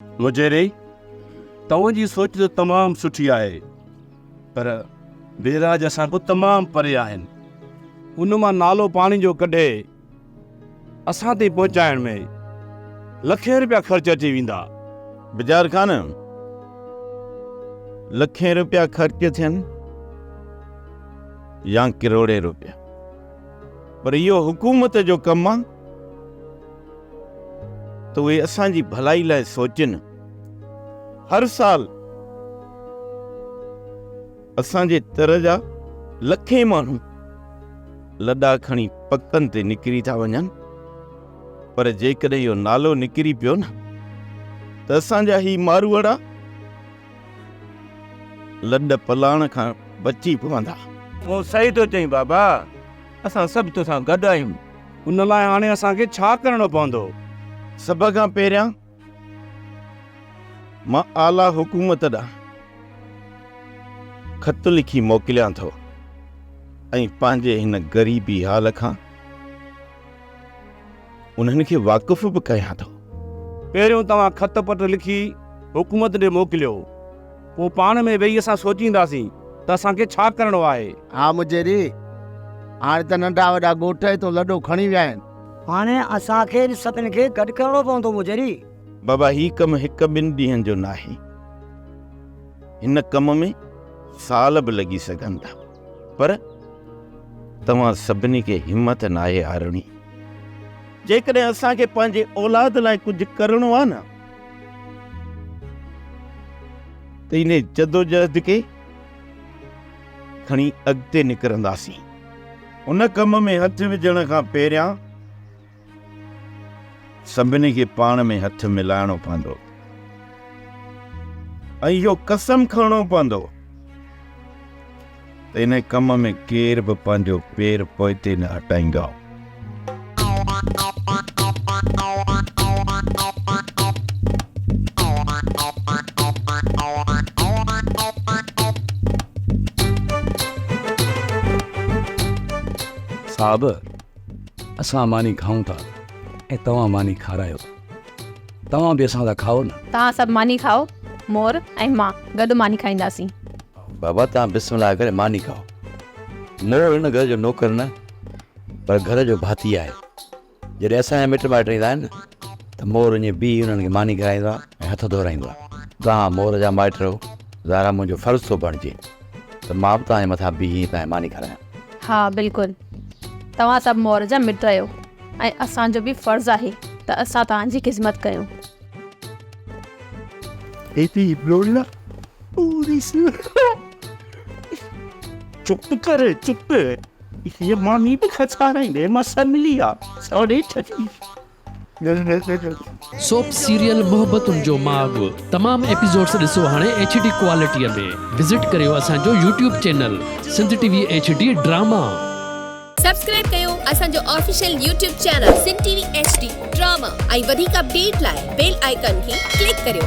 मुजेरी तव्हांजी सोच त तमामु सुठी आहे, पर बेराज असां खां तमामु परे आहिनि। उन मां नालो पाणी जो कढे असां ताईं पहुचाइण में लखे रुपया ख़र्च अची वेंदा। बाज़ार खान लखें रुपया ख़र्च थियनि या करोड़े रुपया, पर इहो हुकूमत जो कमु आहे त उहे असांजी भलाई लाइ सोचनि। हर साल असांजे तर जा लखे माण्हू लॾा खणी पकनि ते निकिरी था वञनि, पर जेकॾहिं इहो नालो निकिरी पियो न त असांजा ही मारूअड़ा लॾ पलाण खां बची पवंदा। उहो सही थो चईं बाबा, असां सभु तोसां गॾु आहियूं। उन लाइ हाणे असांखे छा करणो पवंदो? सभ खां पहिरियां मां आला हुकूमत ॾांहुं ख़त लिखी मोकिलियां थो ऐं पंहिंजे हिन ग़रीबी हाल खां उन्हनि खे वाक़ुफ़ बि कयां थो। पहिरियों तव्हां ख़त पत्र लिखी हुकूमत ॾे मोकिलियो, पोइ पाण में वेही असां सोचींदासीं त असांखे छा करणो आहे। हा मुजेरी, हाणे त नंढा वॾा ॻोठ तो लॾो खणी विया आहिनि। हाणे असांखे सभिनि खे गॾु करणो पवंदो मुजेरी। बाबा ही कमु हिकु ॿिनि ॾींहंनि जो नाहे, हिन कम में साल बि लॻी सघनि था, पर तव्हां सभिनी खे हिमत नाहे हारणी। जेकॾहिं असांखे पंहिंजे औलाद लाइ कुझु करणो आहे न त इन जदोजहद खे खणी अॻिते निकिरंदासीं। उन कम में हथ विझण खां पहिरियां सभिनी खे पाण में हथ मिलाइणो पवंदो ऐं इहो कसम खणणो पवंदो त इन कम में केर बि पंहिंजो पेर पोइते न हटाईंदो। साहब, असां मानी खाऊं था ऐं तव्हां मानी खारायो। तव्हां बि असां सां खाओ न। तव्हां सभु मानी खाओ, मोर ऐं मां गॾु मानी खाईंदासीं। बाबा तव्हां बिस्मिल्लाह करे मानी खाओ। मोर हिन घर जो नौकर न, पर घर जो भाती आहे। जॾहिं असांजा मिट माइट ईंदा आहिनि त मोर ईअं बीह हुननि खे मानी खाराईंदो आहे ऐं हथ धोराईंदो आहे। तव्हां मोर जा माइट रहो, ज़ारा मुंहिंजो फ़र्ज़ु थो बणिजे त मां बि तव्हांजे मथां बीह तव्हांखे मानी खारायां। हा बिल्कुलु, तव्हां सभु मोर जा मिट आहियो ऐं असांजो बि फ़र्ज़ु आहे त असां तव्हांजी ख़िदमत कयूं। चुप करे चुप, ये मानी भी खचाराइंदे मसा मिली आ साढ़े छठी। सोप सीरियल मोहब्बतुनि जो माॻु तमामु एपिसोड्स ॾिसो हाणे HD क्वालिटीअ में। विज़िट करियो असांजो YouTube channel Sindh TV HD drama. Subscribe कयो असांजो official YouTube channel Sindh TV HD drama ऐं वधीक अपडेट लाइ बेल आइकन खे क्लिक करियो।